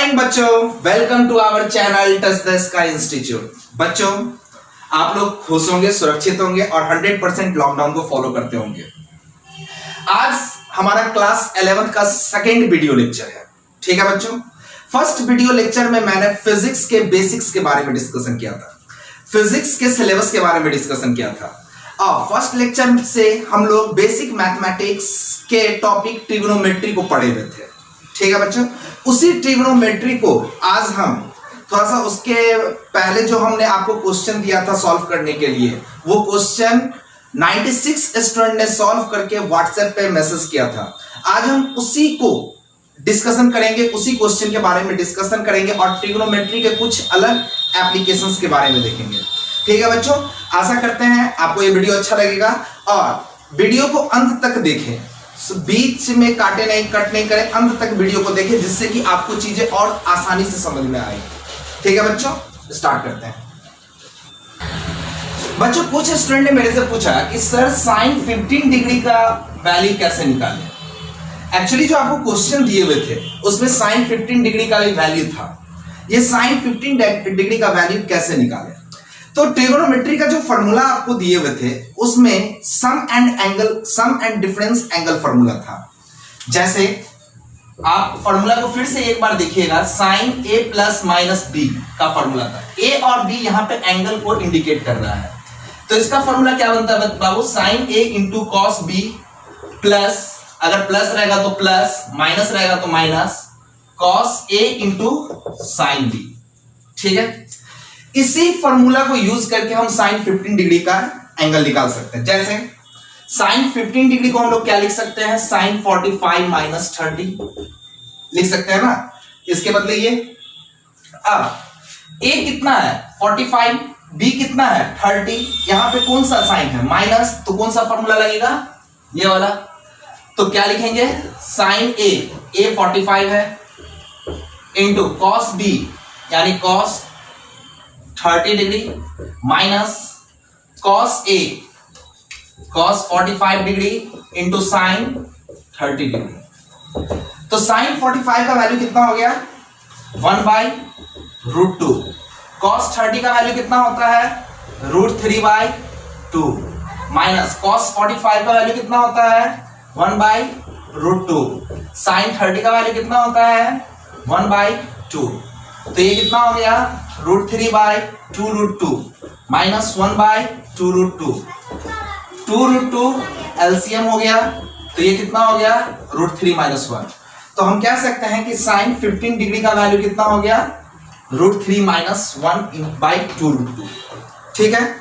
Morning बच्चों, welcome to our channel touch the sky institute. बच्चों, आप लोग खुश होंगे, सुरक्षित होंगे और 100% लॉकडाउन को फॉलो करते होंगे। आज हमारा क्लास 11th का सेकेंड वीडियो लेक्चर है। ठीक है बच्चों, फर्स्ट वीडियो लेक्चर में मैंने फिजिक्स के बेसिक्स के बारे में डिस्कशन किया था, फिजिक्स के सिलेबस के बारे में डिस्कशन किया था। और फर्स्ट लेक्चर से हम लोग बेसिक मैथमेटिक्स के टॉपिक ट्रिग्नोमेट्री को पढ़े हुए थे। ठीक है बच्चों, उसी ट्रिग्नोमेट्री को आज हम थोड़ा सा उसके पहले जो हमने आपको क्वेश्चन दिया था सॉल्व करने के लिए, वो क्वेश्चन 96 स्टूडेंट ने सॉल्व करके व्हाट्सएप पे मैसेज किया था। आज हम उसी को डिस्कशन करेंगे, उसी क्वेश्चन के बारे में डिस्कशन करेंगे और ट्रिग्नोमेट्री के कुछ अलग एप्लीकेशंस के बारे में देखेंगे। ठीक है बच्चों, आशा करते हैं आपको ये वीडियो अच्छा लगेगा और वीडियो को अंत तक देखें, बीच में काटे नहीं, कट नहीं करें, अंत तक वीडियो को देखें जिससे कि आपको चीजें और आसानी से समझ में आए। ठीक है बच्चों, स्टार्ट करते हैं। बच्चों, कुछ स्टूडेंट ने मेरे से पूछा कि सर साइन 15 डिग्री का वैल्यू कैसे निकालें। एक्चुअली जो आपको क्वेश्चन दिए हुए थे उसमें साइन 15 डिग्री का वैल्यू था। ये साइन 15 डिग्री का वैल्यू कैसे निकालें? तो ट्रिग्नोमेट्री का जो फॉर्मूला आपको दिए हुए थे उसमें सम एंड डिफरेंस एंगल फॉर्मूला था। जैसे आप फॉर्मूला को फिर से एक बार देखिएगा, साइन ए प्लस माइनस बी का फॉर्मूला था। ए और बी यहां पे एंगल को इंडिकेट कर रहा है, तो इसका फॉर्मूला क्या बनता है बाबू? साइन ए इंटू कॉस बी प्लस, अगर प्लस रहेगा तो प्लस, माइनस रहेगा तो माइनस, कॉस ए इंटू साइन बी। ठीक है, इसी फॉर्मूला को यूज करके हम साइन 15 डिग्री का एंगल निकाल सकते हैं। जैसे साइन 15 डिग्री को हम लोग क्या लिख सकते हैं? साइन 45 माइनस 30 लिख सकते हैं ना, इसके बदले ये। अब ए कितना है? 45, बी कितना है? 30। यहां पे कौन सा साइन है? माइनस, तो कौन सा फॉर्मूला लगेगा? ये वाला। तो क्या लिखेंगे? साइन ए 45 है, इंटू कॉस बी यानी cos 30 degree minus cos A cos 45 degree into sine 30 degree. तो साइन 45 का वैल्यू कितना हो गया? 1/√2। कॉस 30 का वैल्यू कितना होता है? √3/2 माइनस कॉस 45 का वैल्यू कितना होता है? 1/√2। साइन 30 का वैल्यू कितना होता है? 1/2। तो ये कितना हो गया? √3/2√2 माइनस 1/2√2। 2√2 एलसीएम हो गया, तो ये कितना हो गया? √3 - 1। तो हम कह सकते हैं कि साइन 15 डिग्री का वैल्यू कितना हो गया? √3 - 1/2√2। ठीक है,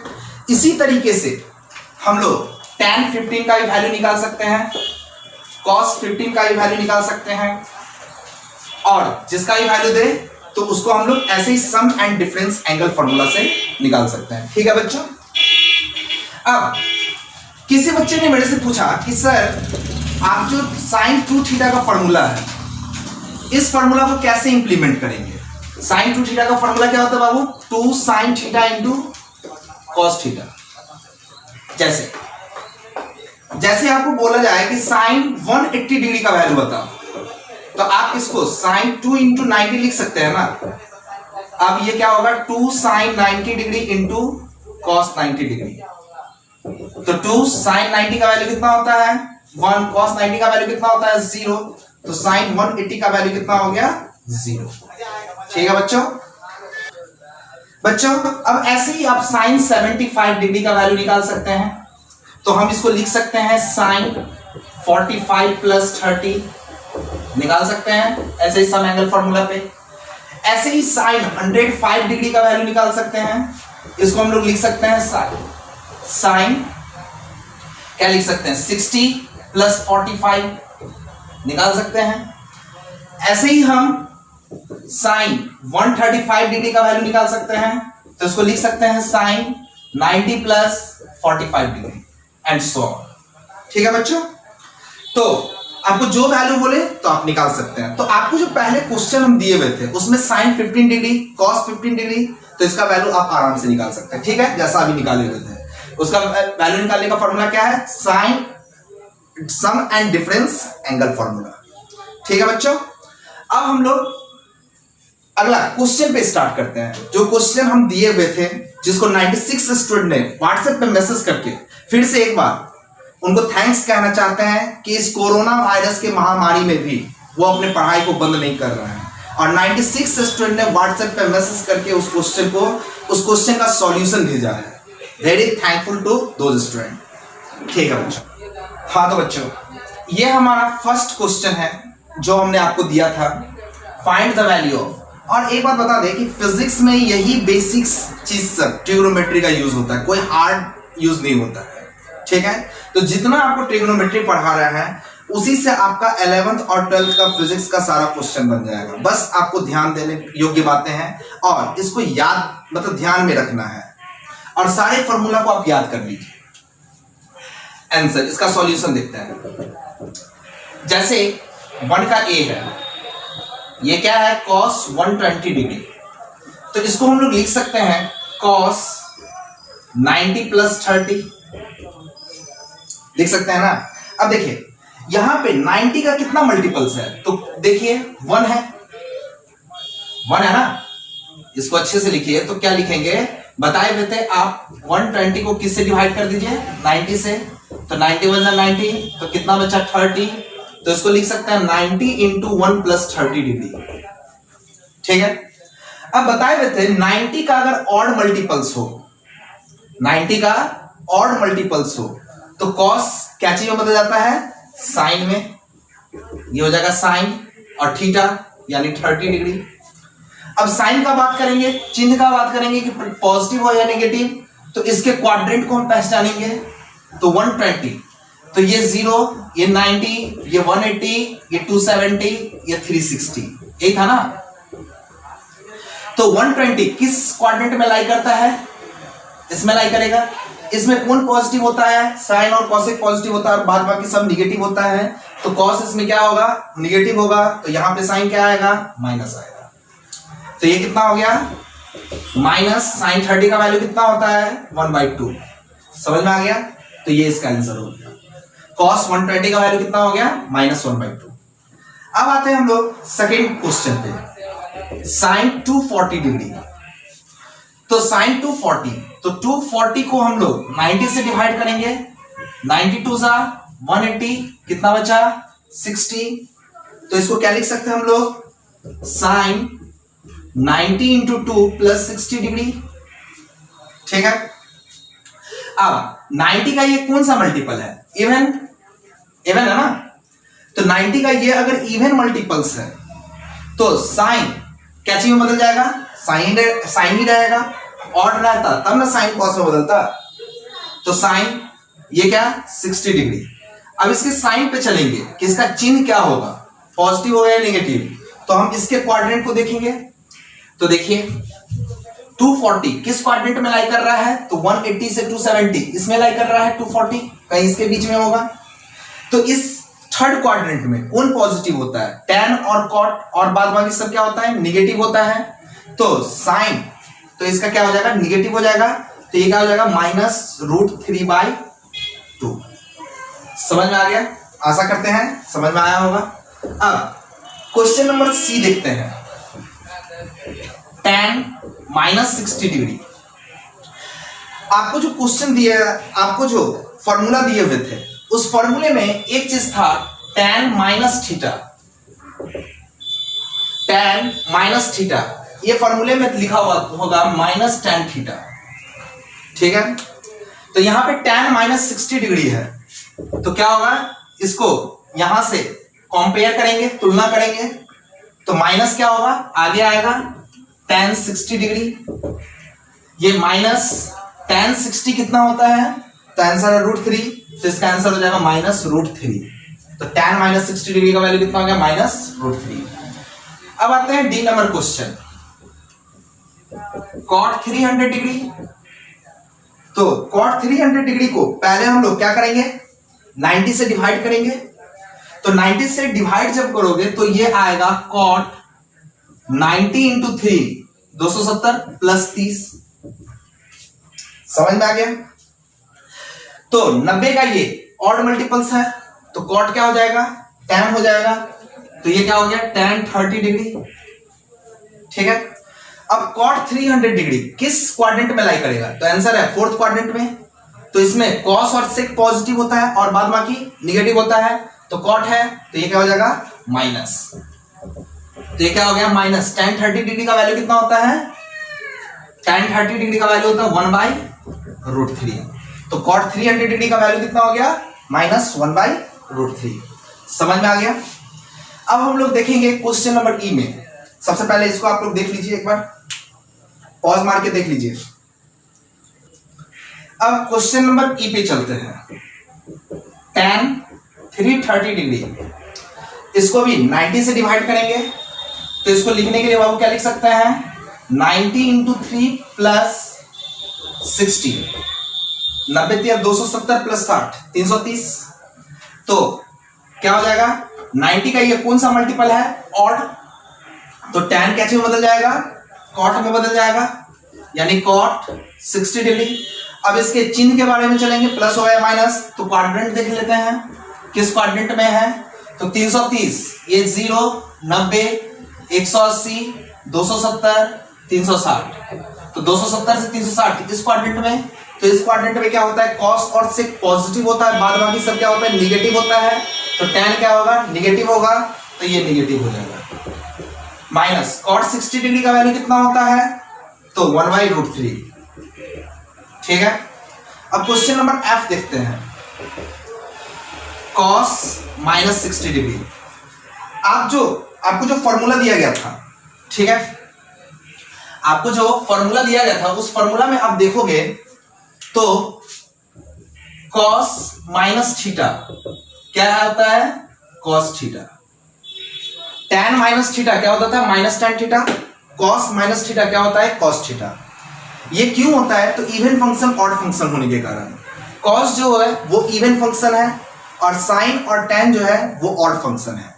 इसी तरीके से हम लोग tan 15 का भी वैल्यू निकाल सकते हैं, cos 15 का भी वैल्यू निकाल सकते हैं, और जिसका भी वैल्यू दे तो उसको हम लोग ऐसे ही सम एंड डिफरेंस एंगल फॉर्मूला से निकाल सकते हैं। ठीक है बच्चों, अब किसी बच्चे ने मेरे से पूछा कि सर आप जो साइन 2 थीटा का फॉर्मूला है, इस फॉर्मूला को कैसे इंप्लीमेंट करेंगे? साइन 2 थीटा का फॉर्मूला क्या होता है बाबू? 2 sine theta into cos theta. जैसे आपको बोला जाए कि साइन 180 डिग्री का वैल्यू बताओ, तो आप इसको साइन 2 इंटू 90 लिख सकते हैं ना। अब ये क्या होगा? 2 sine 90 degree into cos 90 degree. तो 2 साइन 90 का वैल्यू कितना होता है? 1। कॉस 90 का वैल्यू कितना होता है? 0। तो साइन 180 का वैल्यू कितना हो गया? 0। ठीक है बच्चों, अब ऐसे ही आप साइन 75 डिग्री का वैल्यू निकाल सकते हैं। तो हम इसको लिख सकते हैं साइन 45 प्लस 30 निकाल सकते हैं, ऐसे ही सम एंगल फॉर्मूला पे। ऐसे ही साइन 105 डिग्री का वैल्यू निकाल सकते हैं, इसको हम लोग लिख सकते हैं साइन क्या लिख सकते हैं? 60 प्लस 45 निकाल सकते हैं। ऐसे ही हम साइन 135 डिग्री का वैल्यू निकाल सकते हैं, तो इसको लिख सकते हैं sine 90 plus 45 degree and so on. ठीक है बच्चों, तो आपको जो वैल्यू बोले तो आप निकाल सकते हैं। तो आपको जो पहले क्वेश्चन हम दिए हुए थे उसमें साइन 15 डिग्री कॉस 15 डिग्री, तो इसका वैल्यू आप आराम से निकाल सकते हैं। ठीक है, जैसा अभी निकाले हुए थे। उसका वैल्यू निकालने का फॉर्मूला क्या है? Sine sum and difference angle formula. ठीक है बच्चों, अब हम लोग अगला क्वेश्चन पे स्टार्ट करते हैं। जो क्वेश्चन हम दिए हुए थे, जिसको 96 स्टूडेंट ने व्हाट्सएप पे मैसेज करके फिर से एक बार उनको थैंक्स कहना चाहते हैं कि इस कोरोना वायरस के महामारी में भी वो अपने पढ़ाई को बंद नहीं कर रहे हैं, और 96 स्टूडेंट ने व्हाट्सएप पे मैसेज करके उस क्वेश्चन का सॉल्यूशन भेजा है। Very thankful to those student. ठीक है बच्चों। हाँ तो बच्चों, ये हमारा फर्स्ट क्वेश्चन है जो हमने आपको दिया था, फाइंड द वैल्यू ऑफ। और एक बात बता दें कि फिजिक्स में यही बेसिक्स चीज सब ट्रिग्नोमेट्री का यूज होता है, कोई हार्ड यूज नहीं होता है। ठीक है, तो जितना आपको ट्रिग्नोमेट्री पढ़ा रहा है उसी से आपका 11th और 12th का फिजिक्स का सारा क्वेश्चन बन जाएगा। बस आपको ध्यान देने योग्य बातें हैं और इसको याद मतलब ध्यान में रखना है, और सारे फॉर्मूला को आप याद कर लीजिए। आंसर, इसका सॉल्यूशन देखते हैं। जैसे 1 का ए है, ये क्या है, cos 120 डिग्री, तो इसको हम लोग लिख सकते हैं cos 90 + 30, लिख सकते हैं ना। अब देखिए यहां पे 90 का कितना मल्टीपल्स है, तो देखिए 1 है ना, इसको अच्छे से लिखिए। तो क्या लिखेंगे, बताए हुए थे आप 120 को किससे डिवाइड कर दीजिए, 90 से, तो 90 × 90, तो कितना बचा 30, तो इसको लिख सकते हैं 90 × 1 + 30 डिग्री। ठीक है, अब बताए हुए थे 90 का अगर ऑड मल्टीपल्स हो, 90 का ऑड मल्टीपल्स हो तो कॉस क्या चीज में बदल जाता है, साइन में, ये हो जाएगा साइन, और थीटा यानी 30 डिग्री। अब साइन का बात करेंगे, चिन्ह का बात करेंगे कि पॉजिटिव हो या नेगेटिव, तो इसके क्वाड्रेंट को हम पहचानेंगे। तो 120, तो ये 0, ये 90, ये 180, ये 270, ये 360, यही था ना। तो 120 किस क्वाड्रेंट में लाई करता है, इसमें लाई करेगा। इसमें कौन पॉजिटिव होता है, साइन और कॉसेक पॉजिटिव होता है और बाद बाकी सब निगेटिव होता है। तो कॉस इसमें क्या होगा, निगेटिव होगा, तो यहां पे साइन क्या आएगा, माइनस आएगा। तो ये कितना हो गया, माइनस साइन 30 का वैल्यू कितना होता है, 1/2। समझ में आ गया, तो ये इसका आंसर हो गया। cos 120 का वैल्यू कितना हो गया, -1/2। अब आते हैं हम लोग सेकेंड क्वेश्चन पे, साइन 240 डिग्री। तो साइन 240, तो 240 को हम लोग 90 से डिवाइड करेंगे, 92 × 180, कितना बचा 60। तो इसको क्या लिख सकते हैं हम लोग, साइन 90 × 2 + 60 डिग्री। ठीक है, अब 90 का ये कौन सा मल्टीपल है, इवन है ना। तो 90 का ये अगर इवन मल्टीपल्स है तो साइन क्या चीज में बदल जाएगा, साइन ही रहेगा। ऑड रहता तब ना साइन कॉस में बदलता। तो साइन ये क्या 60 डिग्री। अब इसके साइन पे चलेंगे कि इसका चिन्ह क्या होगा, पॉजिटिव होगा या नेगेटिव। तो हम इसके क्वाड्रेंट को देखेंगे। तो देखिए 240 किस क्वाड्रेंट में लाई कर रहा है, तो 180 से 270 इसमें लाई कर रहा है, 240 कहीं इसके बीच में होगा। तो इस थर्ड क्वाड्रेंट में कौन पॉजिटिव होता है, tan और cot, और बाद बाकी सब क्या होता है, निगेटिव होता है। तो साइन, तो इसका क्या हो जाएगा, निगेटिव हो जाएगा। तो ये क्या हो जाएगा, -√3/2। समझ में आ गया, आशा करते हैं समझ में आया होगा। अब क्वेश्चन नंबर सी देखते हैं, tan -60 डिग्री। आपको जो क्वेश्चन दिया, आपको जो फॉर्मूला दिए हुए थे, उस फॉर्मूले में एक चीज था tan -θ। tan -θ ये फॉर्मूले में लिखा हुआ होगा -tan θ। ठीक है, तो यहां पे tan -60 डिग्री है, तो क्या होगा, इसको यहां से कंपेयर करेंगे, तुलना करेंगे, तो माइनस क्या होगा, आगे आएगा tan 60 डिग्री। ये tan 60 कितना होता है, तो आंसर है √3, तो इसका आंसर हो जाएगा -√3। तो tan -60 डिग्री का वैल्यू कितना हो गया, -√3। अब आते हैं D number question, cot 300 degree. तो cot 300 डिग्री को पहले हम लोग क्या करेंगे, 90 से डिवाइड करेंगे। तो 90 से डिवाइड जब करोगे तो ये आएगा cot 90 × 3 270 + 30। समझ में आ गया। तो 90 का ये ऑड मल्टीपल्स है, तो cot क्या हो जाएगा, tan हो जाएगा। तो ये क्या हो गया, tan 30 डिग्री। ठीक है। अब cot 300 डिग्री किस क्वाड्रेंट में लाई करेगा? तो आंसर है फोर्थ क्वाड्रेंट में। तो इसमें cos और sec पॉजिटिव होता है और बाद बाकी निगेटिव होता है। तो cot है तो ये क्या हो जाएगा माइनस। तो ये क्या हो गया माइनस। tan 30 डिग्री का वैल्यू कितना होता है? tan 30 डिग्री का वैल्यू होता है 1/√3। तो cot 300 डिग्री का वैल्यू कितना हो गया? -1/√3। समझ में आ गया? अब हम लोग देखेंगे क्वेश्चन नंबर ई में। सबसे पहले इसको आप लोग देख लीजिए, एक बार पॉज मार के देख लीजिए। अब क्वेश्चन नंबर ई पे चलते हैं। tan 330 डिग्री, इसको भी 90 से डिवाइड करेंगे। तो इसको लिखने के लिए बाबू क्या लिख सकते हैं? 90 इंटू 3 प्लस 60, 90 3 270 प्लस 60 330। तो क्या हो जाएगा? 90 का ये कौन सा मल्टीपल है? ऑड। तो tan कैसे में बदल जाएगा? कॉट में बदल जाएगा, यानी cot 60 डिग्री। अब इसके चिन्ह के बारे में चलेंगे, प्लस हो या माइनस। तो क्वाड्रेंट देख लेते हैं किस क्वाड्रेंट में है। तो 330, ये 0, 90, 180, 270, 360। तो 270 से 360 इस क्वाड्रेंट में। तो इस क्वाड्रेंट में क्या होता है? cos और sec पॉजिटिव होता है, बाद बाकी सब क्या होता है? निगेटिव होता है। तो tan क्या होगा? निगेटिव होगा, तो ये निगेटिव हो जाएगा। माइनस cot 60 डिग्री का वैल्यू कितना होता है? तो 1/√3। ठीक है। अब क्वेश्चन नंबर एफ देखते हैं। cos -60 डिग्री, आपको जो फॉर्मूला दिया गया था, ठीक है, आपको जो फॉर्मूला दिया गया था उस फॉर्मूला में आप देखोगे तो cos -θ क्या होता है? cos θ। tan -θ क्या होता था? -tan θ। cos -θ क्या होता है? cos θ। ये क्यों होता है? तो इवन फंक्शन ऑड फंक्शन होने के कारण। cos जो है वो इवन फंक्शन है और sin और tan जो है वो ऑड फंक्शन है।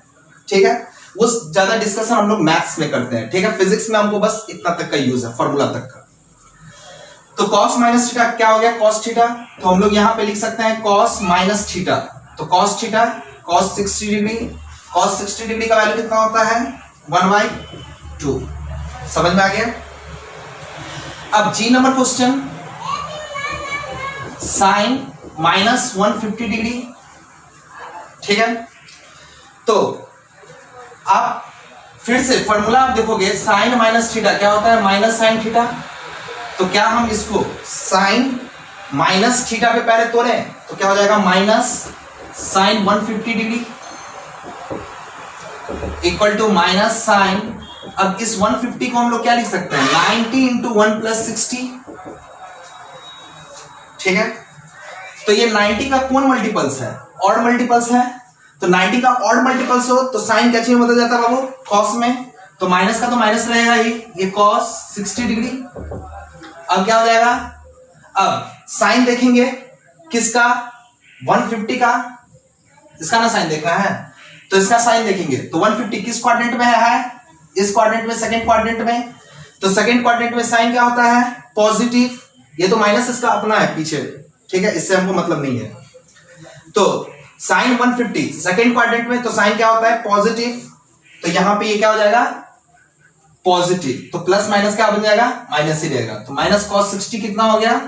ठीक है। वो ज्यादा डिस्कशन हम लोग मैथ्स में करते हैं, ठीक है। फिजिक्स में हमको बस इतना तक का यूज है, फॉर्मूला तक का। तो cos -θ क्या हो गया? cos θ। तो हम लोग यहां पे लिख सकते हैं cos -θ। तो cos θ cos 60 degree, cos 60 degree का वैल्यू कितना होता है? 1/2। समझ में आ गया? अब जी नंबर क्वेश्चन, sin -150 डिग्री। ठीक है। तो आप फिर से फॉर्मूला आप देखोगे, sin -θ क्या होता है? Minus sin θ। तो क्या हम इसको sin -θ पे पहले तोड़े तो क्या हो जाएगा? Minus sin 150 degree equal to minus sin। अब इस 150 को हम लोग क्या लिख सकते हैं? 90 इंटू 1 प्लस 60। ठीक है। तो ये 90 का कौन मल्टीपल्स है? ऑड मल्टीपल्स है। तो 90 का ऑड मल्टीपल्स हो तो साइन कैसे में बदल जाता है बाबू? कॉस में। तो माइनस का तो माइनस रहेगा ही, ये cos 60 डिग्री। अब क्या हो जाएगा? अब साइन देखेंगे किसका? 150 का। इसका ना साइन देखना है तो इसका साइन देखेंगे। तो 150 किस क्वाड्रेंट में है? इस क्वाड्रेंट में, सेकंड क्वाड्रेंट में। तो सेकंड क्वाड्रेंट में साइन क्या होता है? पॉजिटिव। ये तो माइनस इसका अपना है पीछे, ठीक है, इससे हमको मतलब नहीं है। तो साइन 150 सेकंड क्वाड्रेंट में, तो साइन क्या होता है? पॉजिटिव। तो यहां पे ये क्या हो जाएगा? पॉजिटिव। तो प्लस माइनस क्या बन जाएगा? माइनस ही रहेगा। तो माइनस cos 60 कितना हो गया?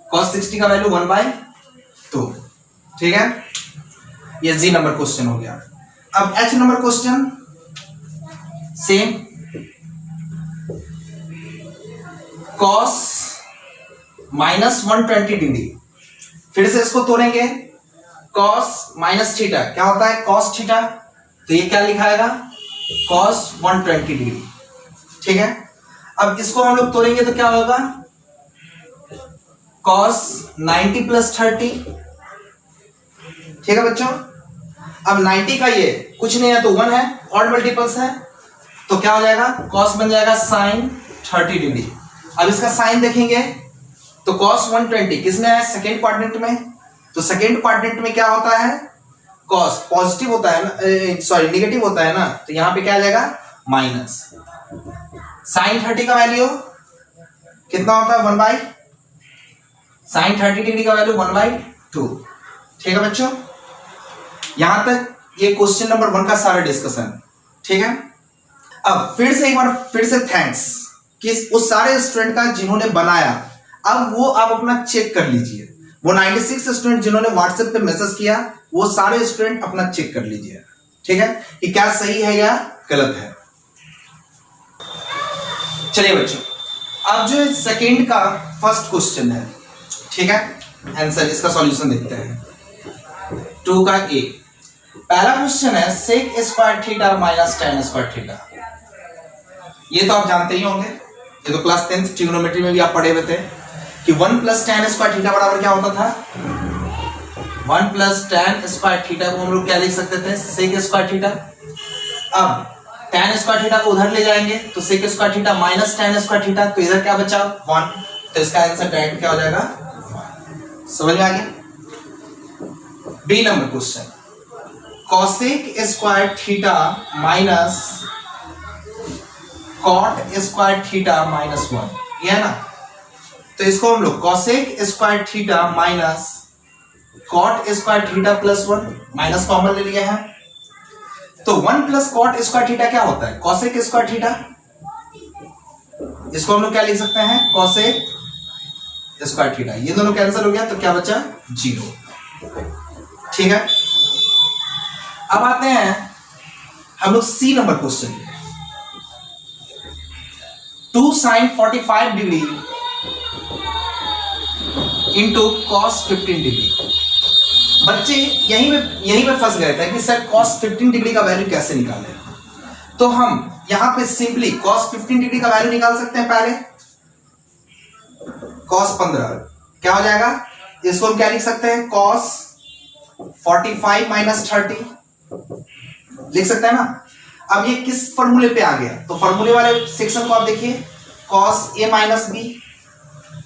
cos 60 का वैल्यू 1/2। ठीक है। ये जी नंबर क्वेश्चन हो गया। अब H number question same, cos -120 degree. फिर से इसको तोड़ेंगे, cos -θ क्या होता है? cos θ। तो ये क्या लिखाएगा? cos 120 degree. ठीक है। अब इसको हम लोग तोड़ेंगे तो क्या होगा? cos 90 plus 30। ठीक है बच्चों। अब 90 का ये कुछ नहीं है तो 1 है, ऑड मल्टीपल्स है। तो क्या हो जाएगा? cos बन जाएगा sin 30 डिग्री। अब इसका साइन देखेंगे तो cos 120 किसमें है? सेकेंड क्वाड्रेंट में। तो सेकेंड क्वाड्रेंट में क्या होता है? cos पॉजिटिव होता है ना, सॉरी निगेटिव होता है ना। तो यहां पे क्या आ जाएगा? माइनस। sin 30 का वैल्यू कितना होता है? 1/, sin 30 डिग्री का वैल्यू 1/2। ठीक है बच्चों। यहां तक ये क्वेश्चन नंबर 1 का सारा डिस्कशन। ठीक है। अब फिर से एक बार फिर से थैंक्स कि उस सारे स्टूडेंट का जिन्होंने बनाया। अब वो आप अपना चेक कर लीजिए, वो 96 स्टूडेंट जिन्होंने व्हाट्सएप पे मैसेज किया, वो सारे स्टूडेंट अपना चेक कर लीजिए, ठीक है, कि क्या सही है या गलत है। चलिए बच्चों, अब जो सेकंड का फर्स्ट क्वेश्चन है, ठीक है, आंसर इसका सॉल्यूशन देखते हैं। 2 का ए पहला क्वेश्चन है sec square theta minus tan square theta. ये तो आप जानते ही होंगे, ये तो क्लास 10th ट्रिग्नोमेट्री में भी आप पढ़े हुए थे कि 1 प्लस tan स्क्वायर थीटा बराबर क्या होता था, 1 प्लस tan स्क्वायर थीटा को हम लोग क्या लिख सकते थे, सेक स्क्वायर थीटा। अब tan स्क्वायर थीटा को उधर ले जाएंगे तो sec square theta minus tan square theta, तो इधर क्या बचा 1, तो इसका आंसर डायरेक्ट क्या हो जाएगा 1। समझ में आ गया। B number question cosec square theta minus cot square theta minus 1, ये है ना, तो इसको हम लोग cosec square theta minus cot square theta plus 1, minus common ले लिया है, तो 1 प्लस कॉट स्क्वायर थीटा क्या होता है, कॉसेक स्क्वायर थीटा। इसको हम लोग क्या लिख सकते हैं, कॉसेक स्क्वायर थीटा। ये दोनों कैंसिल हो गया तो क्या बचा 0, ठीक है। अब आते हैं हम लोग C number question, 2 sin 45 degree into cos 15 degree. बच्चे यहीं पे फंस गए थे कि सर cos 15 डिग्री का वैल्यू कैसे निकालें, तो हम यहां पे सिंपली cos 15 डिग्री का वैल्यू निकाल सकते हैं। पहले cos 15 क्या हो जाएगा, इसको हम क्या लिख सकते हैं, cos 45 माइनस 30 लिख सकते हैं ना। अब ये किस फॉर्मूले पे आ गया, तो फॉर्मूले वाले सेक्शन को आप देखिए, cos a माइनस बी,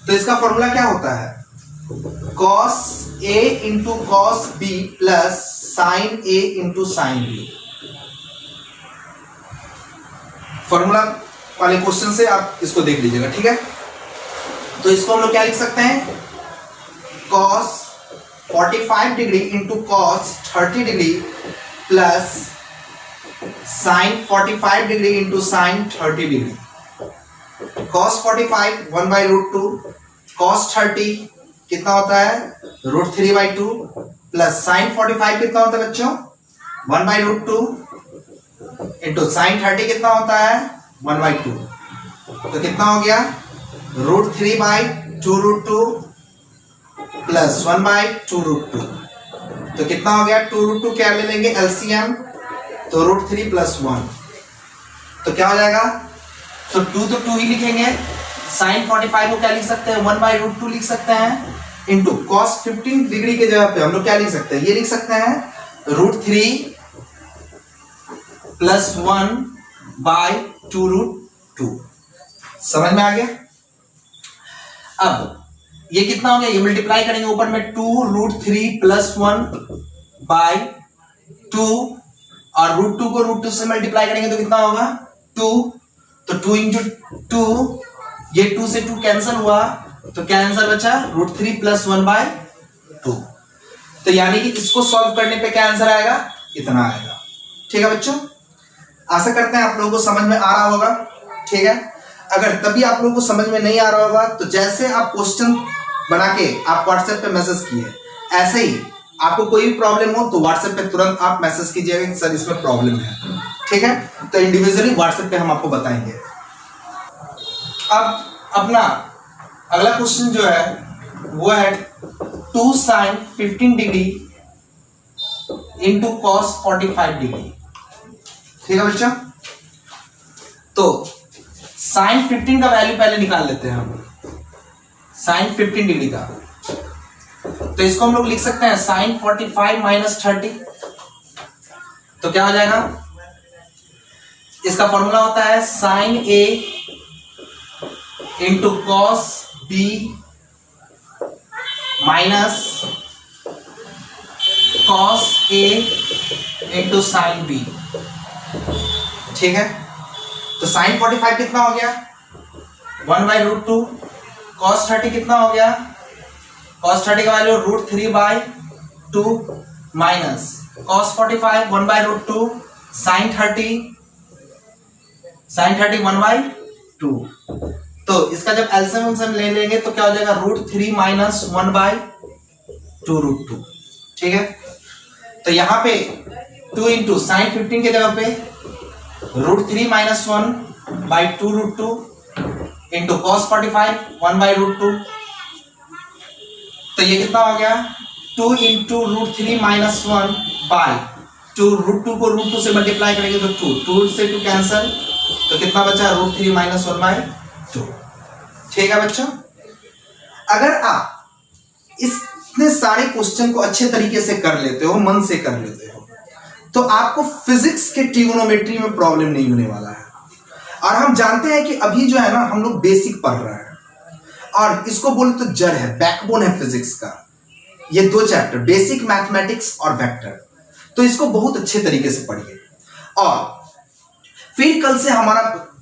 तो इसका फॉर्मूला क्या होता है, cos a into cos b plus sign a into sine b। Formula वाले क्वेश्चन से आप इसको देख लीजिएगा, ठीक है। तो इसको हम लोग क्या लिख सकते हैं, cos 45 degree into cos 30 degree plus sign 45 degree into sine 30 degree. cos 45 1/√2, cos 30 कितना होता है √3/2 प्लस साइन 45 कितना होता है बच्चों 1/√2 इंटू साइन 30 कितना होता है 1/2, तो कितना हो गया √3/2√2 प्लस 1/2√2, तो कितना हो गया 2√2 क्या ले लेंगे एलसीएम, तो √3 प्लस 1, तो क्या हो जाएगा, तो 2 तो 2 ही लिखेंगे, साइन 45 को क्या लिख सकते हैं 1/√2 लिख सकते हैं, इंटू cos 15 डिग्री के जगह पे हम लोग क्या लिख सकते हैं, ये लिख सकते हैं √3 प्लस 1/2√2। समझ में आ गया। अब ये कितना हो गया, ये मल्टीप्लाई करेंगे ऊपर में 2√3 प्लस 1/2 और √2 को √2 से मल्टीप्लाई करेंगे तो कितना होगा 2, तो 2 इंटू 2, ये 2 से 2 कैंसिल हुआ, तो क्या आंसर बचा √3 प्लस 1/2। तो यानी कि इसको सॉल्व करने पे क्या आंसर आएगा, इतना आएगा। ठीक है बच्चों, आशा करते हैं आप लोगों को समझ में आ रहा होगा। ठीक है, अगर तभी आप लोगों को समझ में नहीं आ रहा होगा तो जैसे आप क्वेश्चन बना के आप व्हाट्सएप पे मैसेज किए, ऐसे ही आपको कोई भी प्रॉब्लम हो तो व्हाट्सएप पे तुरंत आप मैसेज कीजिएगा कि सर इसमें प्रॉब्लम है। ठीक है, तो इंडिविजुअली व्हाट्सएप पे हम आपको बताएंगे। अब अपना अगला क्वेश्चन जो है वो है 2 sin 15 degree into cos 45 degree. ठीक है बच्चा, तो sin 15 का वैल्यू पहले निकाल लेते हैं हम, sin 15 डिग्री का, तो इसको हम लोग लिख सकते हैं sin 45 माइनस 30, तो क्या हो जाएगा, इसका फॉर्मूला होता है sin A into cos B minus cos A into sin B। ठीक है, तो sin 45 कितना हो गया 1/√2, cos 30 कितना हो गया, cos 30 का value √3/2 minus cos 45 1/√2 sin 30 sin 30 1/2। तो इसका जब एलसीएम ले लेंगे तो क्या हो जाएगा, √3 - 1/2 √2। ठीक है, तो यहां पे 2 इंटू साइन 15 के जगह पे √3 - 1/2 √2 इंटू cos 45 1/√2। तो ये कितना हो गया, 2 इंटू √3 - 1/2 √2 को √2 से मल्टीप्लाई करेंगे तो 2 से 2 कैंसल, तो कितना बचा, √3 - 1/2। ठीक है बच्चों, अगर आप इतने सारे क्वेश्चन को अच्छे तरीके से कर लेते हो, मन से कर लेते हो, तो आपको फिजिक्स के ट्रिगोनोमेट्री में प्रॉब्लम नहीं होने वाला है। और हम जानते हैं कि अभी जो है ना हम लोग बेसिक पढ़ रहे हैं, और इसको बोले तो जड़ है, बैकबोन है फिजिक्स का, ये 2 चैप्टर, बेसिक मैथमेटिक्स और वेक्टर। तो इसको बहुत अच्छे तरीके से पढ़िए। और फिर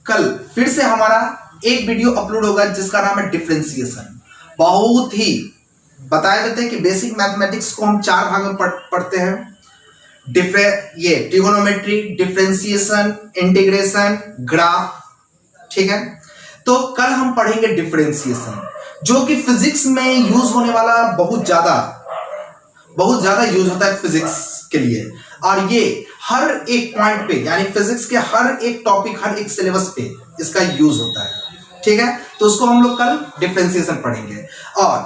कल फिर से हमारा एक वीडियो अपलोड होगा जिसका नाम है डिफरेंशिएशन। बहुत ही बताए देते हैं कि बेसिक मैथमेटिक्स को हम 4 भाग में पढ़ते हैं, ये ट्रिगोनोमेट्री, डिफरेंशिएशन, इंटीग्रेशन, ग्राफ। ठीक है, तो कल हम पढ़ेंगे डिफरेंशिएशन, जो कि फिजिक्स में यूज होने वाला बहुत ज्यादा यूज होता है फिजिक्स के लिए। और ये हर एक पॉइंट पे, यानी फिजिक्स के हर एक टॉपिक, हर एक सिलेबस पे इसका यूज होता है। ठीक है, तो उसको हम लोग कल डिफरेंशिएशन पढ़ेंगे। और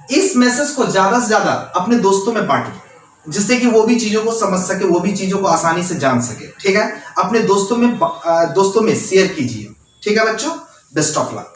इस मैसेज को ज्यादा से ज्यादा अपने दोस्तों में बांटिए, जिससे कि वो भी चीजों को समझ सके, वो भी चीजों को आसानी से जान सके। ठीक है, अपने दोस्तों में शेयर कीजिए। ठीक है बच्चों, बेस्ट ऑफ लक।